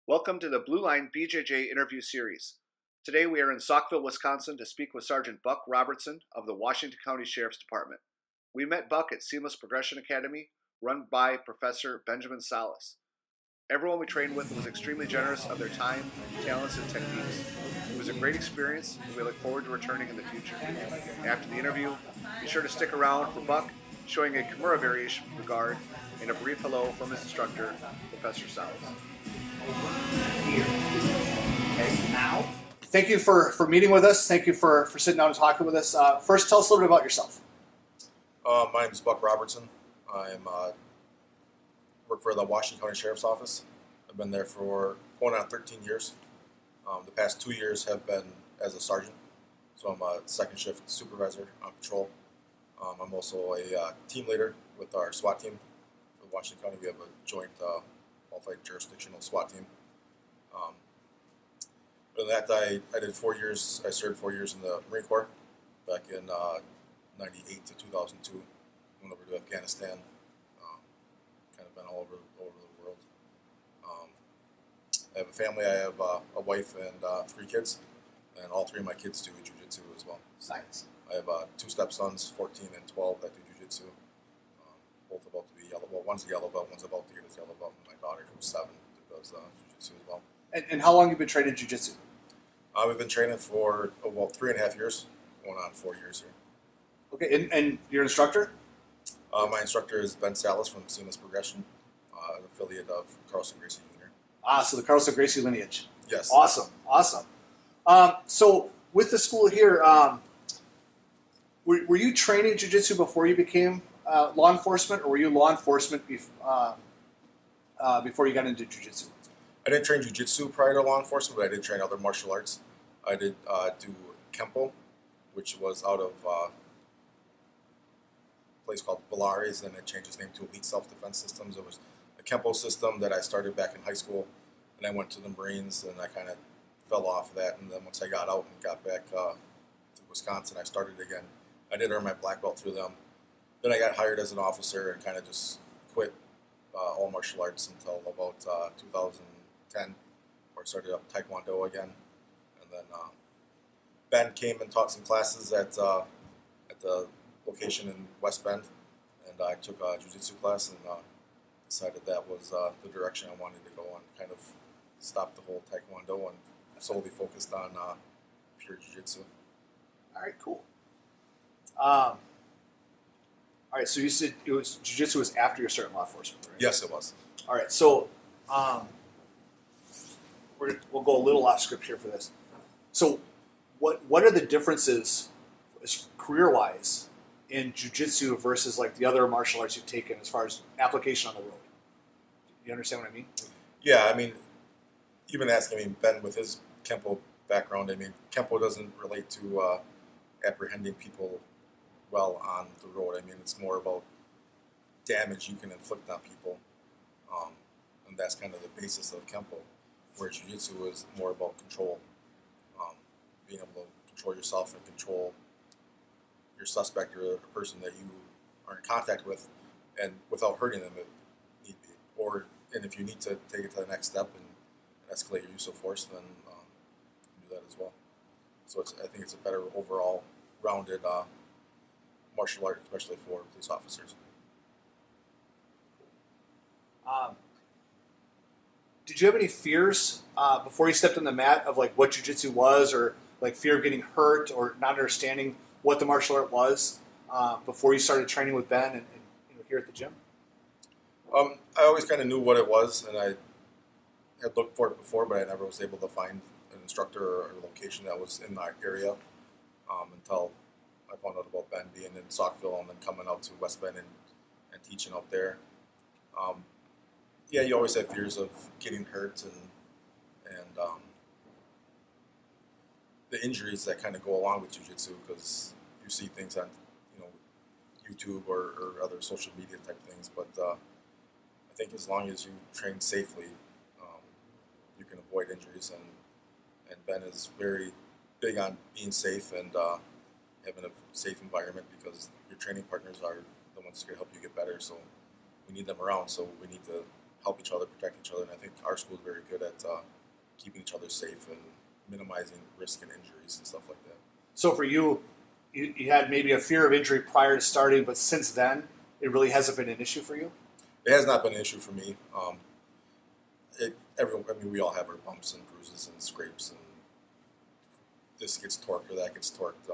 Welcome to the Line BJJ interview series. Today we are in Saukville, Wisconsin to speak with Sergeant Buck Robertson of the Washington County Sheriff's Department. We met Buck at Seamless Progression Academy, run by Professor Benjamin Salas. Everyone we trained with was extremely generous of their time, talents, and techniques. It was a great experience, and we look forward to returning in the future. After the interview, be sure to stick around for Buck showing a Kimura variation from the guard and a brief hello from his instructor, Professor Salas. Here. Okay, now. Thank you for meeting with us. Thank you for sitting down and talking with us. First, tell us a little bit about yourself. My name is Buck Robertson. I work for the Washington County Sheriff's Office. I've been there for going on 13 years. The past 2 years have been as a sergeant, so I'm a second shift supervisor on patrol. I'm also a team leader with our SWAT team for Washington County. We have a joint multi-jurisdictional SWAT team. Other than that, I did 4 years. I served 4 years in the Marine Corps back in '98 to 2002. Went over to Afghanistan. Kind of been all over the world. I have a family. I have a wife and 3 kids, and all 3 of my kids do Jiu-Jitsu as well. Science. I have 2 stepsons, 14 and 12, that do Jiu-Jitsu. Both about to be yellow belt. One's a yellow belt. One's about to get his yellow belt. And my daughter, who's 7, who does Jiu-Jitsu as well. And how long have you been training Jiu-Jitsu? We've been training for 3.5 years, going on 4 years here. Okay, and your instructor? My instructor is Ben Salas from Seamless Progression, an affiliate of Carlson Gracie Jr. So the Carlson Gracie lineage. Yes. Awesome. So with the school here, were you training Jiu-Jitsu before you became law enforcement, or were you law enforcement before you got into Jiu-Jitsu? I didn't train Jiu-Jitsu prior to law enforcement, but I did train other martial arts. I did do Kempo, which was out of a place called Valaris, and it changed its name to Elite Self-Defense Systems. It was a Kempo system that I started back in high school, and I went to the Marines, and I kind of fell off of that. And then once I got out and got back to Wisconsin, I started again. I did earn my black belt through them. Then I got hired as an officer and kind of just quit all martial arts until about 2010, where I started up Taekwondo again. And then Ben came and taught some classes at the location in West Bend, and I took a Jiu-Jitsu class and decided that was the direction I wanted to go on. Kind of stopped the whole Taekwondo and solely focused on pure Jiu-Jitsu. All right, cool. All right, so you said it was Jiu-Jitsu was after your start in law enforcement, right? Yes, it was. All right, so we'll go a little off script here for this. So what are the differences career-wise in Jiu-Jitsu versus like the other martial arts you've taken as far as application on the road? You understand what I mean? Yeah, I mean, even asking, Ben with his Kempo background, Kempo doesn't relate to apprehending people well on the road. It's more about damage you can inflict on people, and that's kind of the basis of Kempo, where Jiu-Jitsu is more about control, being able to control yourself and control your suspect or the person that you are in contact with, and without hurting them if need be. And if you need to take it to the next step and escalate your use of force, then you do that as well. So I think it's a better overall rounded martial art, especially for police officers. Did you have any fears before you stepped on the mat of like what Jiu-Jitsu was, or like fear of getting hurt or not understanding what the martial art was before you started training with Ben and here at the gym? I always kind of knew what it was, and I had looked for it before, but I never was able to find an instructor or a location that was in my area until I found out about Ben being in Saukville and then coming out to West Bend and teaching out there. Yeah, you always have fears of getting hurt and the injuries that kind of go along with Jiu-Jitsu, because you see things on YouTube or other social media type things. But I think as long as you train safely, you can avoid injuries. And Ben is very big on being safe and having a safe environment, because your training partners are the ones who can help you get better. So we need them around. So we need to help each other, protect each other. And I think our school is very good at keeping each other safe and minimizing risk and injuries and stuff like that. So for you, you had maybe a fear of injury prior to starting, but since then, it really hasn't been an issue for you? It has not been an issue for me. We all have our bumps and bruises and scrapes, and this gets torqued or that gets torqued.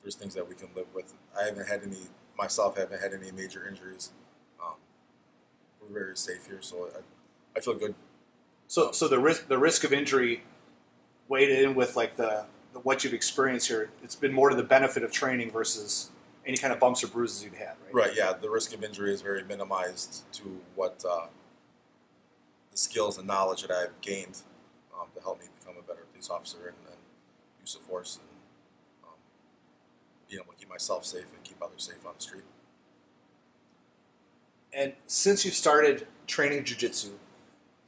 There's things that we can live with. I haven't had any major injuries. We're very safe here, so I feel good. So the risk of injury weighed in with like the what you've experienced here. It's been more to the benefit of training versus any kind of bumps or bruises you've had, right? Right. Yeah. The risk of injury is very minimized to what the skills and knowledge that I've gained to help me become a better police officer and use of force and being able to keep myself safe and keep others safe on the street. And since you started training jiu-jitsu,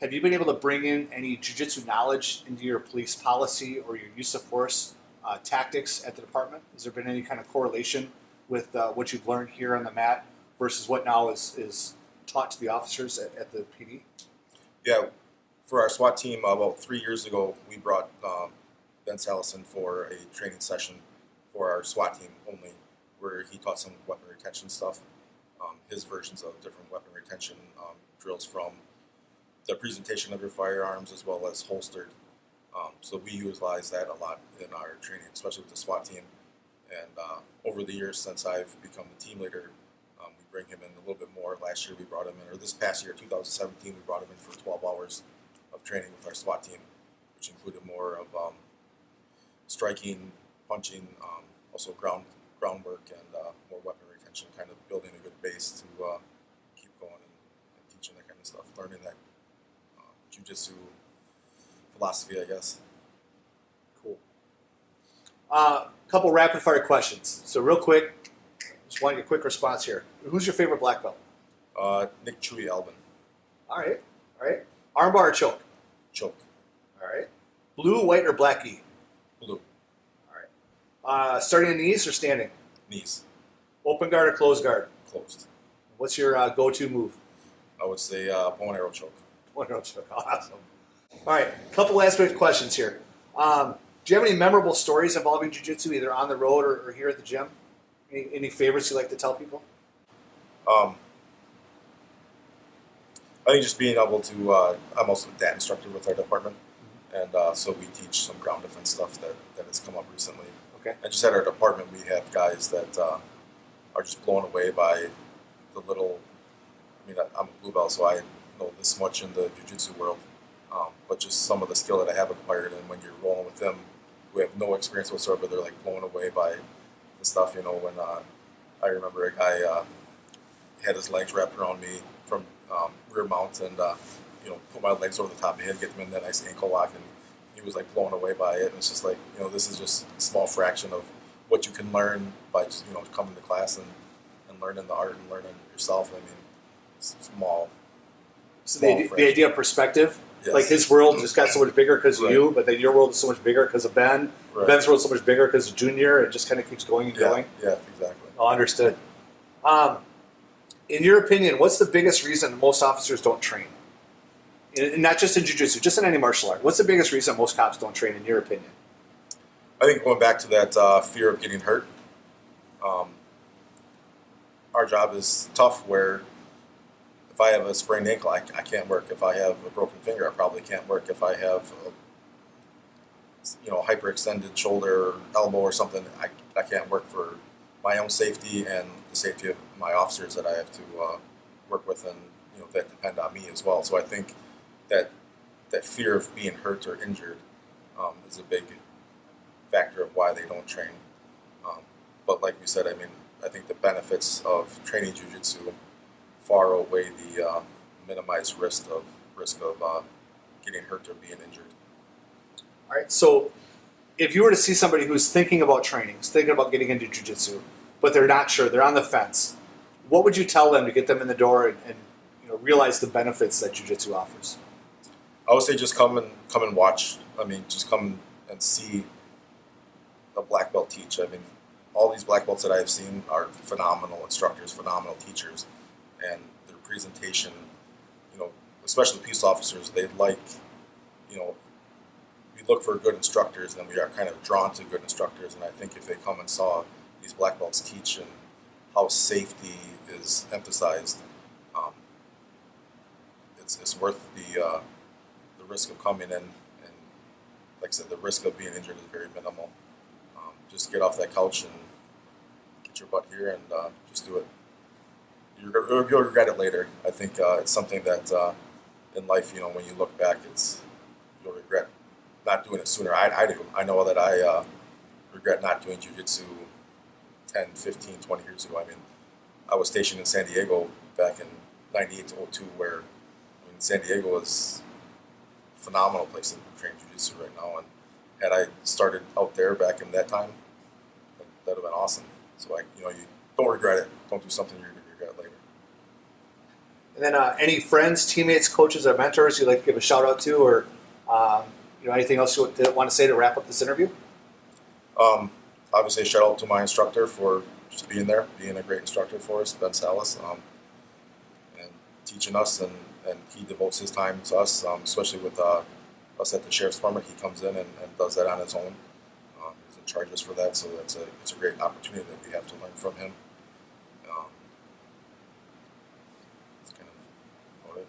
have you been able to bring in any jiu-jitsu knowledge into your police policy or your use of force tactics at the department? Has there been any kind of correlation with what you've learned here on the mat versus what now is taught to the officers at the PD? Yeah, for our SWAT team, about 3 years ago, we brought Ben Salison for a training session for our SWAT team only, where he taught some weapon retention stuff, his versions of different weapon retention drills from the presentation of your firearms as well as holstered. So we utilize that a lot in our training, especially with the SWAT team. And over the years since I've become the team leader, we bring him in a little bit more. Last year we brought him in, or this past year, 2017, we brought him in for 12 hours of training with our SWAT team, which included more of striking, punching, also groundwork, and more weapon retention, kind of building a good base to keep going and teaching that kind of stuff, learning that jiu-jitsu philosophy, I guess. Cool. Couple rapid fire questions. So real quick, just want a quick response here. Who's your favorite black belt? Nick Chewy Albin. All right. Armbar or choke? Choke. All right. Blue, white, or black gi? Blue. All right. Starting in knees or standing? Knees. Open guard or closed guard? Closed. What's your go-to move? I would say bow and arrow choke. Bow and arrow choke. Awesome. All right. Couple last minute questions here. Do you have any memorable stories involving jiu-jitsu, either on the road or here at the gym? Any favorites you like to tell people? I think just being able to, I'm also a DAT instructor with our department, and so we teach some ground defense stuff that has come up recently. Okay. And just at our department, we have guys that are just blown away by the little, I'm a blue belt, so I know this much in the jiu-jitsu world, but just some of the skill that I have acquired, and when you're rolling with them who have no experience whatsoever, they're like blown away by the stuff, when I remember a guy had his legs wrapped around me from rear mount and, put my legs over the top of his head, get them in that nice ankle lock, and he was like blown away by it. And it's just like, this is just a small fraction of what you can learn by just, coming to class and learning the art and learning yourself. It's small. So the idea of perspective, yes. Like his world just got so much bigger because of Right. you, but then your world is so much bigger because of Ben. Right. Ben's world is so much bigger because of Junior. It just kind of keeps going and going. Yeah, exactly. Oh, understood. In your opinion, what's the biggest reason most officers don't train? And not just in jiu-jitsu, just in any martial art. What's the biggest reason most cops don't train, in your opinion? I think going back to that fear of getting hurt, our job is tough where if I have a sprained ankle, I can't work. If I have a broken finger, I probably can't work. If I have a hyperextended shoulder or elbow or something, I can't work for my own safety and the safety of my officers that I have to work with, and that depend on me as well. So I think that fear of being hurt or injured is a big factor of why they don't train. But like we said, I think the benefits of training jiu-jitsu far outweigh the minimized risk of getting hurt or being injured. All right, so if you were to see somebody who's thinking about training, is thinking about getting into jiu-jitsu, but they're not sure, they're on the fence, what would you tell them to get them in the door and realize the benefits that jiu-jitsu offers? I would say just come and watch. Just come and see a black belt teach. All these black belts that I have seen are phenomenal instructors, phenomenal teachers, and their presentation, especially police officers, they like, you know, we look for good instructors, and we are kind of drawn to good instructors. And I think if they come and saw these black belts teach and how safety is emphasized, it's worth the risk of coming in. And like I said, the risk of being injured is very minimal. Just get off that couch and get your butt here and just do it. You'll regret it later. I think it's something that in life, you know, when you look back, you'll regret not doing it sooner. I do. I know that I regret not doing jiu-jitsu 10, 15, 20 years ago. I mean, I was stationed in San Diego back in 98 to 02, where, I mean, San Diego is a phenomenal place to train jiu-jitsu right now. And had I started out there back in that time, that would have been awesome. So, you don't regret it. Don't do something you're going to regret later. And then any friends, teammates, coaches, or mentors you'd like to give a shout out to, or anything else you want to say to wrap up this interview? Obviously, shout out to my instructor for just being there, being a great instructor for us, Ben Salas, and teaching us, and he devotes his time to us, especially with us at the Sheriff's Department. He comes in and does that on his own. He's in charge of us for that, so it's a great opportunity that we have to learn from him. That's kind of about it.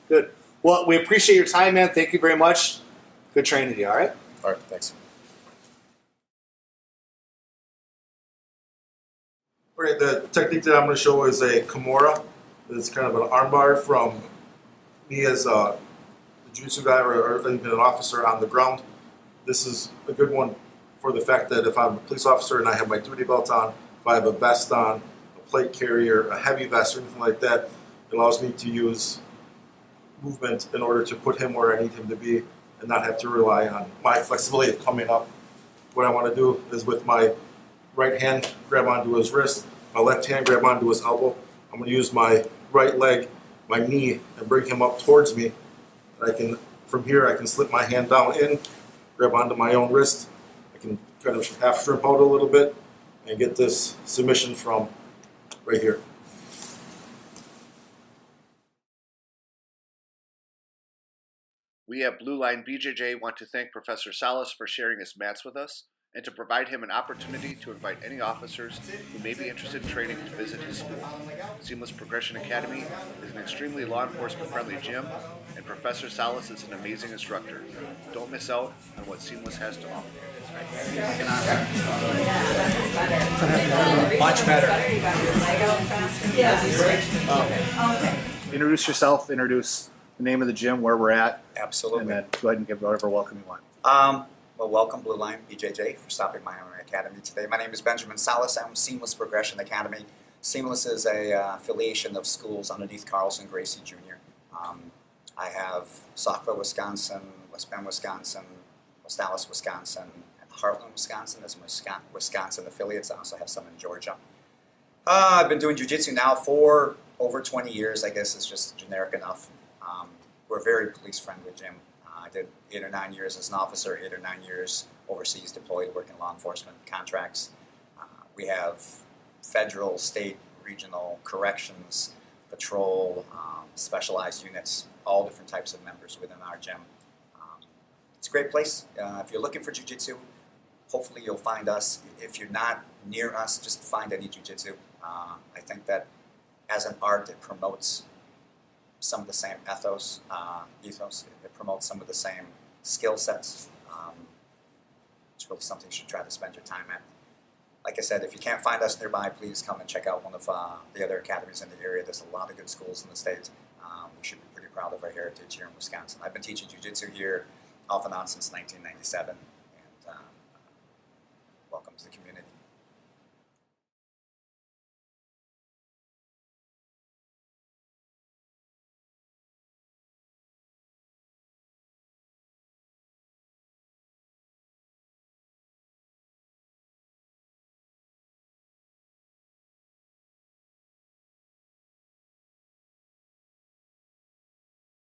Good. Well, we appreciate your time, man. Thank you very much. Good training to you, all right? All right, thanks. All right, the technique that I'm going to show is a Kimura. It's kind of an armbar from me as a jiu-jitsu guy or even an officer on the ground. This is a good one for the fact that if I'm a police officer and I have my duty belt on, if I have a vest on, a plate carrier, a heavy vest or anything like that, it allows me to use movement in order to put him where I need him to be and not have to rely on my flexibility of coming up. What I want to do is with my right hand grab onto his wrist, my left hand grab onto his elbow. I'm going to use my right leg, my knee, and bring him up towards me. From here, I can slip my hand down in, grab onto my own wrist. I can kind of half shrimp out a little bit and get this submission from right here. We at Blue Line BJJ want to thank Professor Salas for sharing his mats with us and to provide him an opportunity to invite any officers who may be interested in training to visit his school. Seamless Progression Academy is an extremely law enforcement friendly gym, and Professor Salas is an amazing instructor. Don't miss out on what Seamless has to offer. Much better. Introduce yourself, introduce the name of the gym, where we're at, Absolutely. and then go ahead and give whatever welcome you want. Well, welcome Blue Line BJJ for stopping by my academy today. My name is Benjamin Salas. I'm Seamless Progression Academy. Seamless is a affiliation of schools underneath Carlson Gracie Jr. I have Saukville, Wisconsin, West Bend, Wisconsin, West Allis, Wisconsin, and Heartland, Wisconsin as my Wisconsin affiliates. I also have some in Georgia. I've been doing jiu-jitsu now for over 20 years. I guess it's just generic enough. We're a very police-friendly gym. I did 8 or 9 years as an officer, 8 or 9 years overseas deployed, working law enforcement contracts. We have federal, state, regional, corrections, patrol, specialized units, all different types of members within our gym. It's a great place. If you're looking for jiu-jitsu, hopefully you'll find us. If you're not near us, just find any jiu-jitsu. I think that as an art, it promotes some of the same ethos. It promotes some of the same skill sets. It's really something you should try to spend your time at. Like I said, if you can't find us nearby, please come and check out one of the other academies in the area. There's a lot of good schools in the state. We should be pretty proud of our heritage here in Wisconsin. I've been teaching jiu-jitsu here off and on since 1997, and welcome to the community.